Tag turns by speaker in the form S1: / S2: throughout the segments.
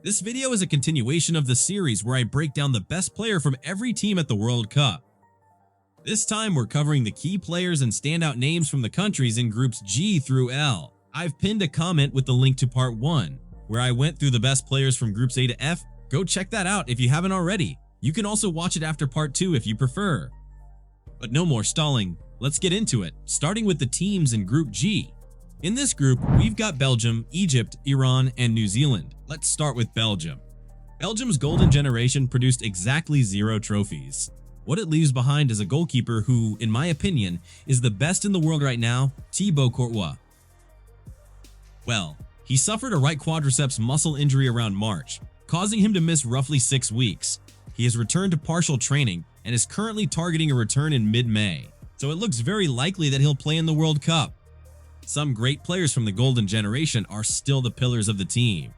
S1: This video is a continuation of the series where I break down the best player from every team at the World Cup. This time we're covering the key players and standout names from the countries in groups G through L. I've pinned a comment with the link to part 1, where I went through the best players from groups A to F. Go check that out if you haven't already. You can also watch it after part 2 if you prefer. But no more stalling, let's get into it, starting with the teams in group G. In this group, we've got Belgium, Egypt, Iran, and New Zealand. Let's start with Belgium. Belgium's golden generation produced exactly 0 trophies. What it leaves behind is a goalkeeper who, in my opinion, is the best in the world right now, Thibaut Courtois. Well, he suffered a right quadriceps muscle injury around March, causing him to miss roughly 6 weeks. He has returned to partial training and is currently targeting a return in mid-May, so it looks very likely that he'll play in the World Cup. Some great players from the golden generation are still the pillars of the team.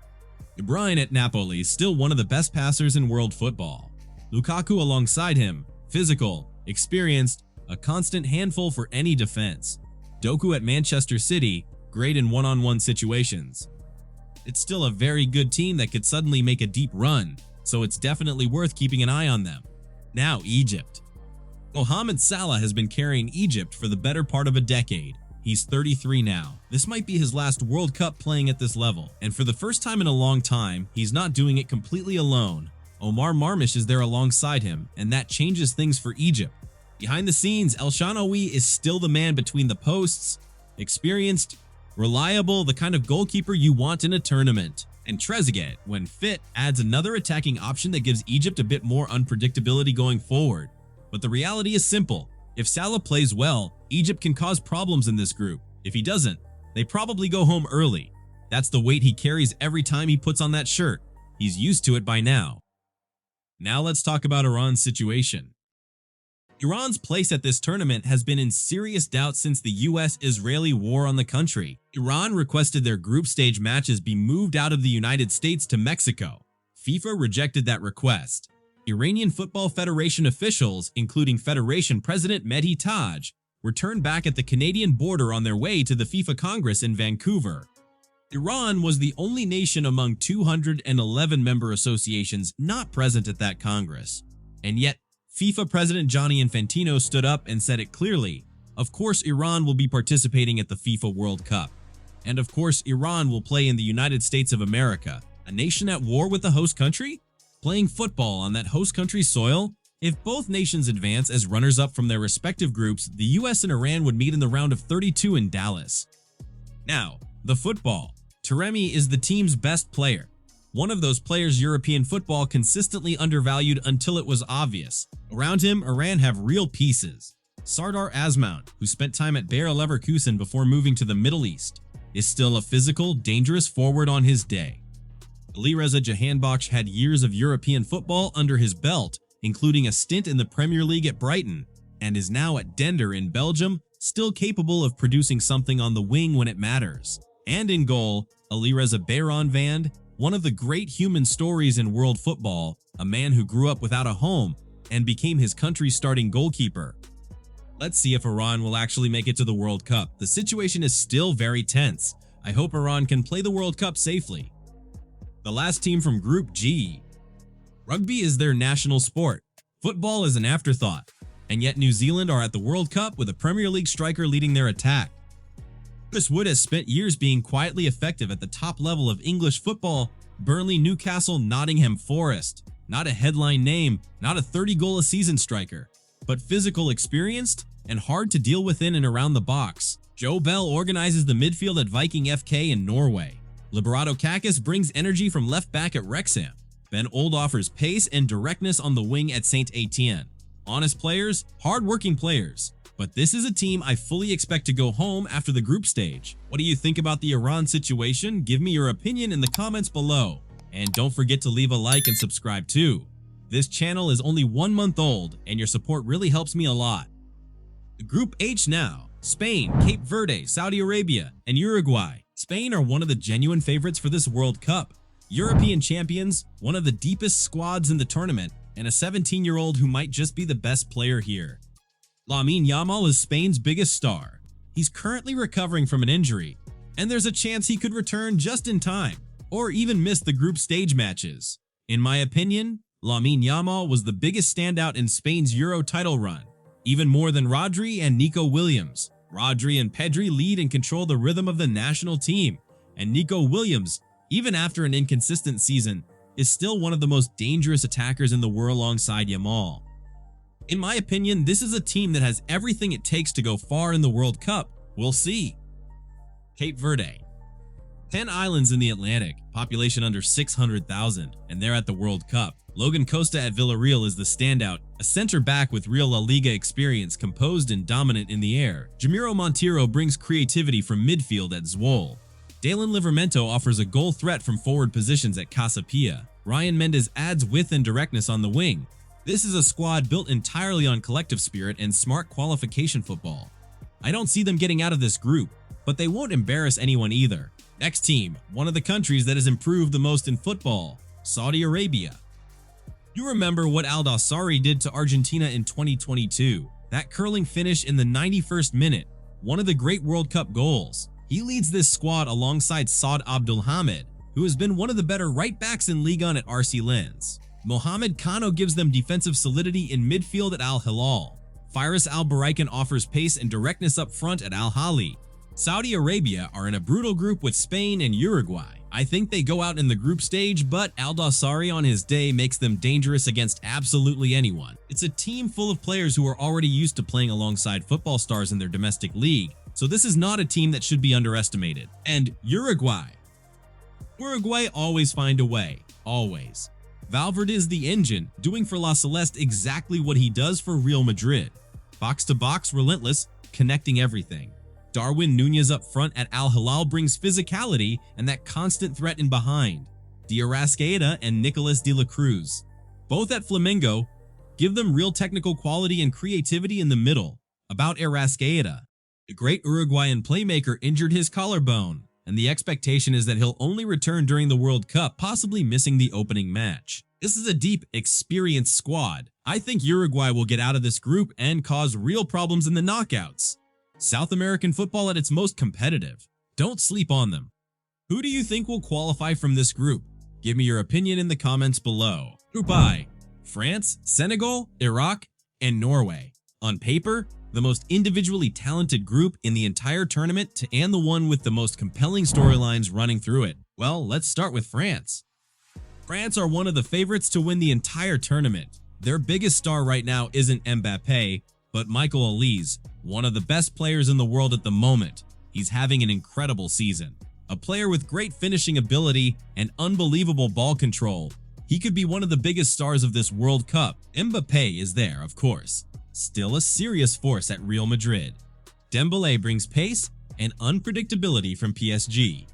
S1: De Bruyne at Napoli is still one of the best passers in world football. Lukaku alongside him, physical, experienced, a constant handful for any defense. Doku at Manchester City, great in one-on-one situations. It's still a very good team that could suddenly make a deep run, so it's definitely worth keeping an eye on them. Now Egypt. Mohamed Salah has been carrying Egypt for the better part of a decade. He's 33 now. This might be his last World Cup playing at this level, and for the first time in a long time, he's not doing it completely alone. Omar Marmish is there alongside him, and that changes things for Egypt. Behind the scenes, El Shanawi is still the man between the posts, experienced, reliable, the kind of goalkeeper you want in a tournament. And Trezeguet, when fit, adds another attacking option that gives Egypt a bit more unpredictability going forward. But the reality is simple. If Salah plays well, Egypt can cause problems in this group. If he doesn't, they probably go home early. That's the weight he carries every time he puts on that shirt. He's used to it by now. Now let's talk about Iran's situation. Iran's place at this tournament has been in serious doubt since the US-Israeli war on the country. Iran requested their group stage matches be moved out of the United States to Mexico. FIFA rejected that request. Iranian Football Federation officials, including Federation President Mehdi Taj, were turned back at the Canadian border on their way to the FIFA Congress in Vancouver. Iran was the only nation among 211 member associations not present at that Congress. And yet, FIFA President Gianni Infantino stood up and said it clearly. Of course, Iran will be participating at the FIFA World Cup. And of course, Iran will play in the United States of America, a nation at war with the host country? Playing football on that host country's soil? If both nations advance as runners-up from their respective groups, the US and Iran would meet in the round of 32 in Dallas. Now, the football. Taremi is the team's best player. One of those players European football consistently undervalued until it was obvious. Around him, Iran have real pieces. Sardar Azmoun, who spent time at Bayer Leverkusen before moving to the Middle East, is still a physical, dangerous forward on his day. Alireza Jahanbakhsh had years of European football under his belt, including a stint in the Premier League at Brighton, and is now at Dender in Belgium, still capable of producing something on the wing when it matters. And in goal, Alireza Bayram, one of the great human stories in world football, a man who grew up without a home and became his country's starting goalkeeper. Let's see if Iran will actually make it to the World Cup. The situation is still very tense. I hope Iran can play the World Cup safely. The last team from Group G. Rugby is their national sport. Football is an afterthought. And yet New Zealand are at the World Cup with a Premier League striker leading their attack. Chris Wood has spent years being quietly effective at the top level of English football. Burnley, Newcastle, Nottingham Forest. Not a headline name, not a 30-goal-a-season striker, but physical, experienced, and hard to deal with in and around the box. Joe Bell organizes the midfield at Viking FK in Norway. Liberato Kakis brings energy from left back at Wrexham. Ben Old offers pace and directness on the wing at Saint Etienne. Honest players, hard-working players. But this is a team I fully expect to go home after the group stage. What do you think about the Iran situation? Give me your opinion in the comments below. And don't forget to leave a like and subscribe too. This channel is only 1 month old, and your support really helps me a lot. Group H now. Spain, Cape Verde, Saudi Arabia, and Uruguay. Spain are one of the genuine favorites for this World Cup. European champions, one of the deepest squads in the tournament, and a 17-year-old who might just be the best player here. Lamine Yamal is Spain's biggest star. He's currently recovering from an injury, and there's a chance he could return just in time. or even missed the group stage matches. In my opinion, Lamine Yamal was the biggest standout in Spain's Euro title run, even more than Rodri and Nico Williams. Rodri and Pedri lead and control the rhythm of the national team, and Nico Williams, even after an inconsistent season, is still one of the most dangerous attackers in the world alongside Yamal. In my opinion, this is a team that has everything it takes to go far in the World Cup. We'll see. Cape Verde. 10 islands in the Atlantic, population under 600,000, and they're at the World Cup. Logan Costa at Villarreal is the standout, a center back with real La Liga experience, composed and dominant in the air. Jamiro Monteiro brings creativity from midfield at Zwolle. Dalen Livramento offers a goal threat from forward positions at Casa Pia. Ryan Mendes adds width and directness on the wing. This is a squad built entirely on collective spirit and smart qualification football. I don't see them getting out of this group, but they won't embarrass anyone either. Next team, one of the countries that has improved the most in football, Saudi Arabia. You remember what Al Dawsari did to Argentina in 2022, that curling finish in the 91st minute, one of the great World Cup goals. He leads this squad alongside Saad Abdulhamid, who has been one of the better right backs in Ligue 1 at RC Lens. Mohamed Kano gives them defensive solidity in midfield at Al Hilal. Firas Al Baraikan offers pace and directness up front at Al Ahly. Saudi Arabia are in a brutal group with Spain and Uruguay. I think they go out in the group stage, but Al Dawsari on his day makes them dangerous against absolutely anyone. It's a team full of players who are already used to playing alongside football stars in their domestic league, so this is not a team that should be underestimated. And Uruguay. Uruguay always find a way, always. Valverde is the engine, doing for La Celeste exactly what he does for Real Madrid. Box to box, relentless, connecting everything. Darwin Nunez up front at Al Hilal brings physicality and that constant threat in behind. De Arrascaeta and Nicolas de la Cruz, both at Flamengo, give them real technical quality and creativity in the middle. About Arrascaeta, the great Uruguayan playmaker injured his collarbone, and the expectation is that he'll only return during the World Cup, possibly missing the opening match. This is a deep, experienced squad. I think Uruguay will get out of this group and cause real problems in the knockouts. South American football at its most competitive. Don't sleep on them. Who do you think will qualify from this group? Give me your opinion in the comments below. Group I: France, Senegal, Iraq, and Norway. On paper, the most individually talented group in the entire tournament and the one with the most compelling storylines running through it. Well, let's start with France. France are one of the favorites to win the entire tournament. Their biggest star right now isn't Mbappe, but Michael Olise, one of the best players in the world at the moment. He's having an incredible season. A player with great finishing ability and unbelievable ball control. He could be one of the biggest stars of this World Cup. Mbappe is there, of course. Still a serious force at Real Madrid. Dembélé brings pace and unpredictability from PSG.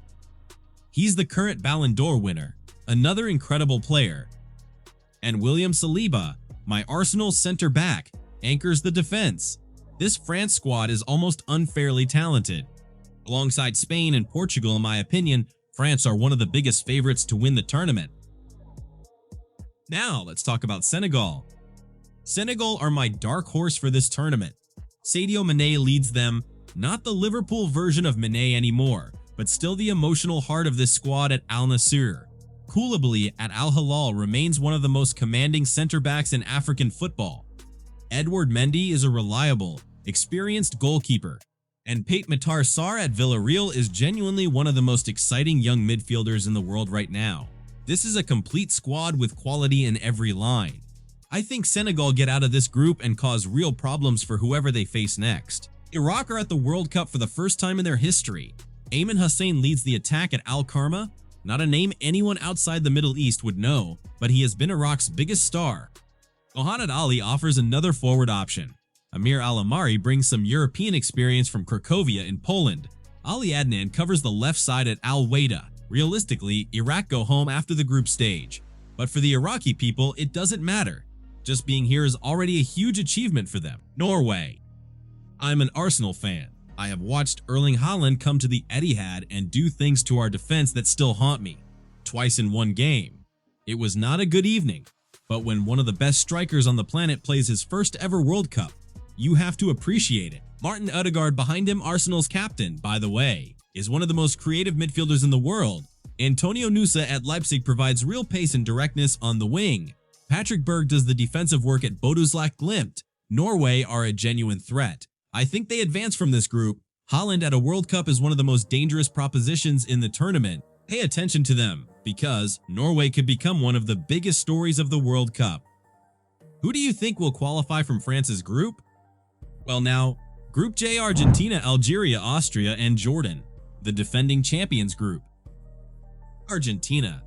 S1: He's the current Ballon d'Or winner, another incredible player. And William Saliba, my Arsenal center back, anchors the defense. This France squad is almost unfairly talented. Alongside Spain and Portugal, in my opinion, France are one of the biggest favorites to win the tournament. Now, let's talk about Senegal. Senegal are my dark horse for this tournament. Sadio Mané leads them, not the Liverpool version of Mané anymore, but still the emotional heart of this squad at Al Nassr. Koulibaly at Al Hilal remains one of the most commanding center backs in African football. Edouard Mendy is a reliable, experienced goalkeeper, and Pape Matar Sarr at Villarreal is genuinely one of the most exciting young midfielders in the world right now. This is a complete squad with quality in every line. I think Senegal get out of this group and cause real problems for whoever they face next. Iraq are at the World Cup for the first time in their history. Ayman Hussein leads the attack at Al Karma, not a name anyone outside the Middle East would know, but he has been Iraq's biggest star. Mohamed Ali offers another forward option. Amir Al-Amari brings some European experience from Cracovia in Poland. Ali Adnan covers the left side at Al-Wada. Realistically, Iraq go home after the group stage. But for the Iraqi people, it doesn't matter. Just being here is already a huge achievement for them. Norway. I'm an Arsenal fan. I have watched Erling Haaland come to the Etihad and do things to our defense that still haunt me. Twice in one game. It was not a good evening. But when one of the best strikers on the planet plays his first ever World Cup, you have to appreciate it. Martin Odegaard, behind him, Arsenal's captain, by the way, is one of the most creative midfielders in the world. Antonio Nusa at Leipzig provides real pace and directness on the wing. Patrick Berg does the defensive work at Boduslak Glimt. Norway are a genuine threat. I think they advance from this group. Holland at a World Cup is one of the most dangerous propositions in the tournament. Pay attention to them, because Norway could become one of the biggest stories of the World Cup. Who do you think will qualify from France's group? Well now, Group J: Argentina, Algeria, Austria, and Jordan, the defending champions group. Argentina,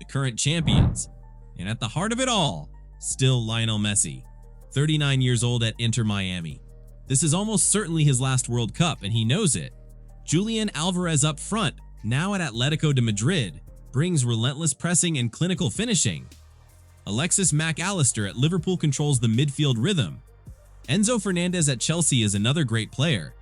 S1: the current champions, and at the heart of it all, still Lionel Messi, 39 years old at Inter Miami. This is almost certainly his last World Cup, and he knows it. Julian Alvarez up front, now at Atletico de Madrid, brings relentless pressing and clinical finishing. Alexis Mac Allister at Liverpool controls the midfield rhythm. Enzo Fernandez at Chelsea is another great player.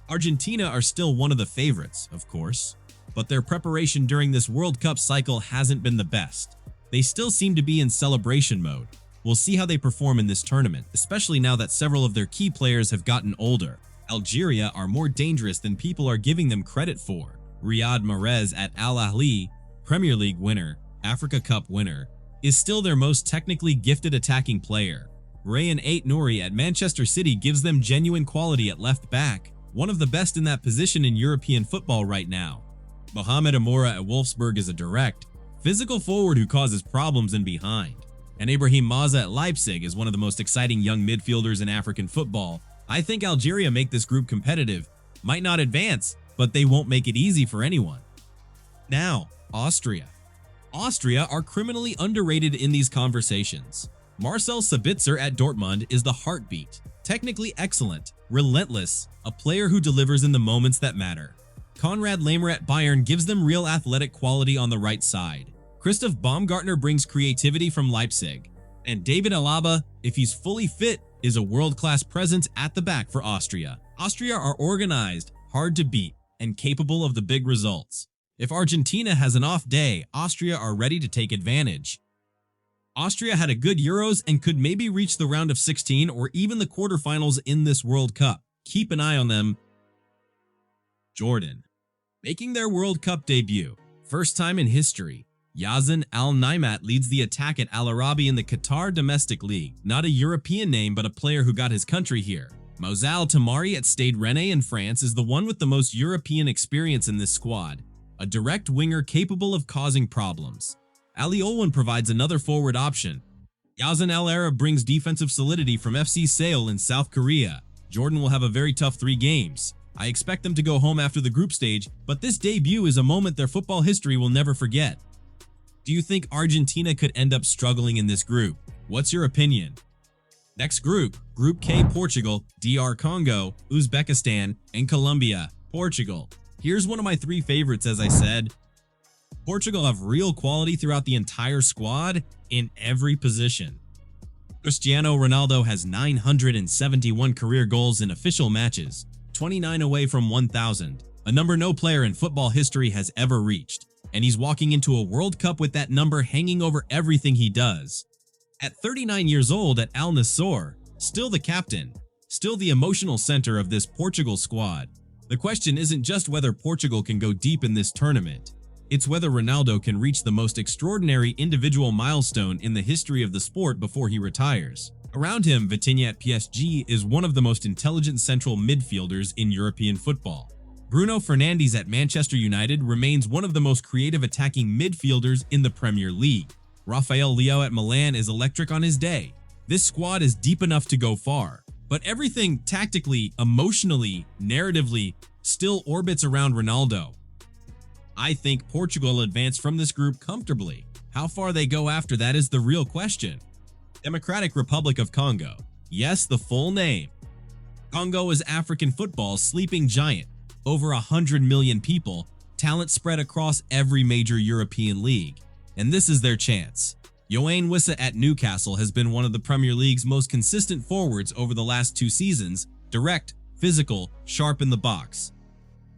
S1: Argentina are still one of the favorites, of course, but their preparation during this World Cup cycle hasn't been the best. They still seem to be in celebration mode. We'll see how they perform in this tournament, especially now that several of their key players have gotten older. Algeria are more dangerous than people are giving them credit for. Riyad Mahrez at Al Ahly, Premier League winner, Africa Cup winner, is still their most technically gifted attacking player. Rayan Ait-Nouri at Manchester City gives them genuine quality at left back, one of the best in that position in European football right now. Mohamed Amoura at Wolfsburg is a direct, physical forward who causes problems in behind. And Ibrahim Maza at Leipzig is one of the most exciting young midfielders in African football. I think Algeria make this group competitive. Might not advance, but they won't make it easy for anyone. Now, Austria. Austria are criminally underrated in these conversations. Marcel Sabitzer at Dortmund is the heartbeat, technically excellent, relentless, a player who delivers in the moments that matter. Konrad Laimer at Bayern gives them real athletic quality on the right side. Christoph Baumgartner brings creativity from Leipzig. And David Alaba, if he's fully fit, is a world-class presence at the back for Austria. Austria are organized, hard to beat, and capable of the big results. If Argentina has an off day, Austria are ready to take advantage. Austria had a good Euros and could maybe reach the round of 16 or even the quarterfinals in this World Cup. Keep an eye on them. Jordan, making their World Cup debut. First time in history. Yazan Al-Naimat leads the attack at Al Arabi in the Qatar Domestic League. Not a European name, but a player who got his country here. Mouzal Tamari at Stade Rennais in France is the one with the most European experience in this squad. A direct winger capable of causing problems. Ali Olwan provides another forward option. Yazan Al Arab brings defensive solidity from FC Seoul in South Korea. Jordan will have a very tough 3 games. I expect them to go home after the group stage, but this debut is a moment their football history will never forget. Do you think Argentina could end up struggling in this group? What's your opinion? Next group, Group K: Portugal, DR Congo, Uzbekistan, and Colombia. Portugal. Here's one of my 3 favorites, as I said. Portugal have real quality throughout the entire squad in every position. Cristiano Ronaldo has 971 career goals in official matches, 29 away from 1,000, a number no player in football history has ever reached. And he's walking into a World Cup with that number hanging over everything he does. At 39 years old at Al Nassr, still the captain, still the emotional center of this Portugal squad. The question isn't just whether Portugal can go deep in this tournament, it's whether Ronaldo can reach the most extraordinary individual milestone in the history of the sport before he retires. Around him, Vitinha at PSG is one of the most intelligent central midfielders in European football. Bruno Fernandes at Manchester United remains one of the most creative attacking midfielders in the Premier League. Rafael Leao at Milan is electric on his day. This squad is deep enough to go far, but everything tactically, emotionally, narratively still orbits around Ronaldo. I think Portugal advanced from this group comfortably. How far they go after that is the real question. Democratic Republic of Congo. Yes, the full name. Congo is African football's sleeping giant. Over 100 million people, talent spread across every major European league. And this is their chance. Yoane Wissa at Newcastle has been one of the Premier League's most consistent forwards over the last 2 seasons, direct, physical, sharp in the box.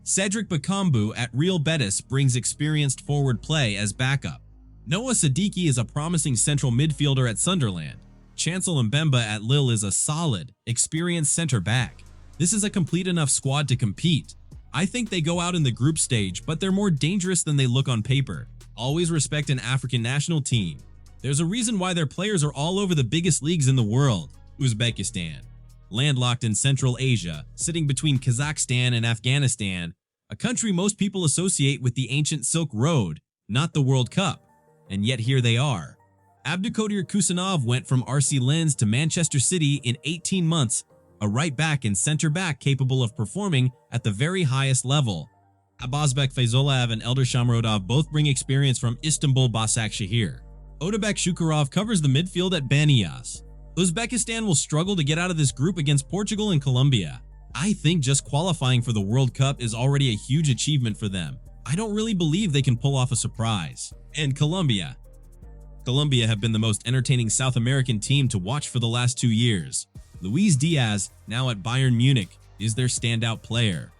S1: Cedric Bakambu at Real Betis brings experienced forward play as backup. Noah Siddiqui is a promising central midfielder at Sunderland. Chancel Mbemba at Lille is a solid, experienced center back. This is a complete enough squad to compete. I think they go out in the group stage, but they're more dangerous than they look on paper. Always respect an African national team. There's a reason why their players are all over the biggest leagues in the world. Uzbekistan, landlocked in Central Asia, sitting between Kazakhstan and Afghanistan, a country most people associate with the ancient Silk Road, not the World Cup. And yet here they are. Abdulkadir Kusanov went from RC Lens to Manchester City in 18 months, a right back and center back capable of performing at the very highest level. Abazbek Fayzulov and Elder Shamrodov both bring experience from Istanbul Başakşehir. Odabek Shukurov covers the midfield at Banias. Uzbekistan will struggle to get out of this group against Portugal and Colombia. I think just qualifying for the World Cup is already a huge achievement for them. I don't really believe they can pull off a surprise. And Colombia. Colombia have been the most entertaining South American team to watch for the last 2 years. Luis Diaz, now at Bayern Munich, is their standout player.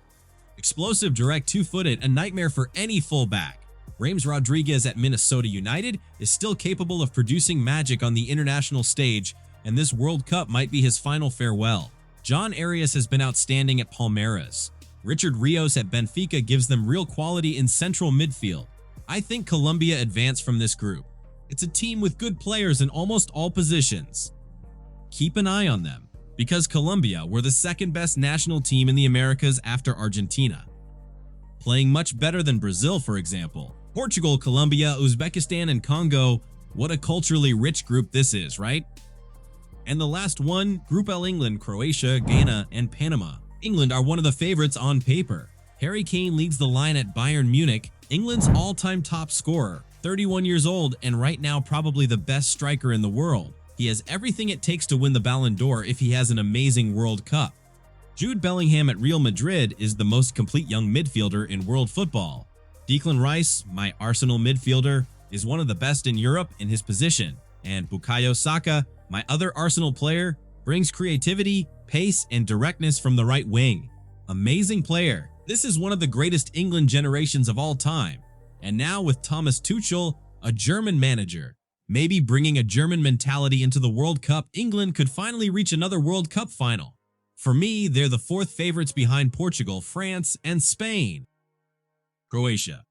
S1: Explosive, direct, two-footed, a nightmare for any fullback. Rames Rodriguez at Minnesota United is still capable of producing magic on the international stage, and this World Cup might be his final farewell. John Arias has been outstanding at Palmeiras. Richard Rios at Benfica gives them real quality in central midfield. I think Colombia advance from this group. It's a team with good players in almost all positions. Keep an eye on them, because Colombia were the second best national team in the Americas after Argentina, playing much better than Brazil, for example. Portugal, Colombia, Uzbekistan, and Congo. What a culturally rich group this is, right? And the last one, Group L: England, Croatia, Ghana, and Panama. England are one of the favorites on paper. Harry Kane leads the line at Bayern Munich, England's all-time top scorer, 31 years old, and right now probably the best striker in the world. He has everything it takes to win the Ballon d'Or if he has an amazing World Cup. Jude Bellingham at Real Madrid is the most complete young midfielder in world football. Declan Rice, my Arsenal midfielder, is one of the best in Europe in his position. And Bukayo Saka, my other Arsenal player, brings creativity, pace, and directness from the right wing. Amazing player. This is one of the greatest England generations of all time. And now with Thomas Tuchel, a German manager, maybe bringing a German mentality into the World Cup, England could finally reach another World Cup final. For me, they're the fourth favorites behind Portugal, France, and Spain. Croatia.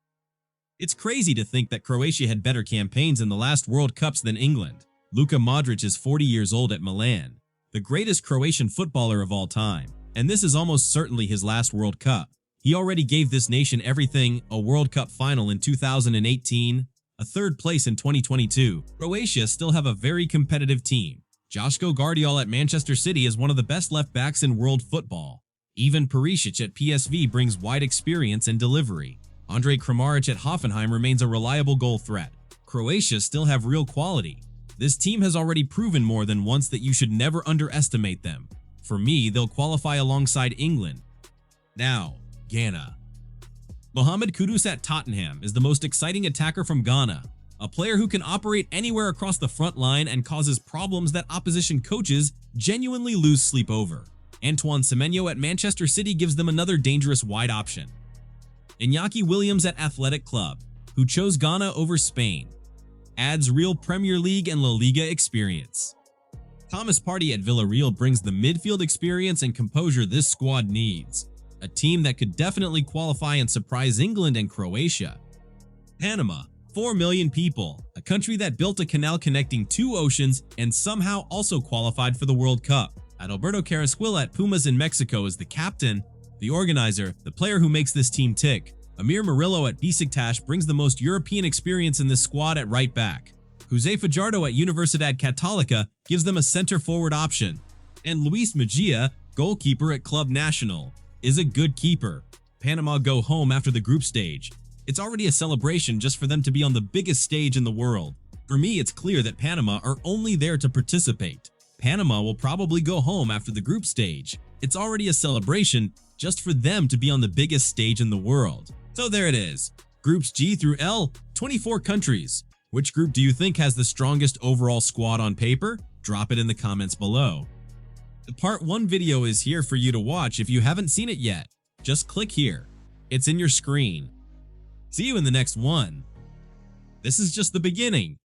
S1: It's crazy to think that Croatia had better campaigns in the last World Cups than England. Luka Modric is 40 years old at Milan, the greatest Croatian footballer of all time, and this is almost certainly his last World Cup. He already gave this nation everything: a World Cup final in 2018, a third place in 2022. Croatia still have a very competitive team. Joško Gvardiol at Manchester City is one of the best left backs in world football. Even Perisic at PSV brings wide experience and delivery. Andrej Kramaric at Hoffenheim remains a reliable goal threat. Croatia still have real quality. This team has already proven more than once that you should never underestimate them. For me, they'll qualify alongside England. Now, Ghana. Mohamed Kudus at Tottenham is the most exciting attacker from Ghana, a player who can operate anywhere across the front line and causes problems that opposition coaches genuinely lose sleep over. Antoine Semenyo at Manchester City gives them another dangerous wide option. Iñaki Williams at Athletic Club, who chose Ghana over Spain, adds real Premier League and La Liga experience. Thomas Partey at Villarreal brings the midfield experience and composure this squad needs, a team that could definitely qualify and surprise England and Croatia. Panama, 4 million people, a country that built a canal connecting 2 oceans and somehow also qualified for the World Cup. Adalberto Carrasquilla at Pumas in Mexico is the captain, the organizer, the player who makes this team tick. Amir Murillo at Besiktas brings the most European experience in this squad at right back. Jose Fajardo at Universidad Católica gives them a center-forward option. And Luis Mejia, goalkeeper at Club Nacional, is a good keeper. Panama go home after the group stage. It's already a celebration just for them to be on the biggest stage in the world. For me, it's clear that Panama are only there to participate. Panama will probably go home after the group stage. It's already a celebration just for them to be on the biggest stage in the world. So there it is. Groups G through L, 24 countries. Which group do you think has the strongest overall squad on paper? Drop it in the comments below. The part 1 video is here for you to watch if you haven't seen it yet. Just click here. It's in your screen. See you in the next one. This is just the beginning.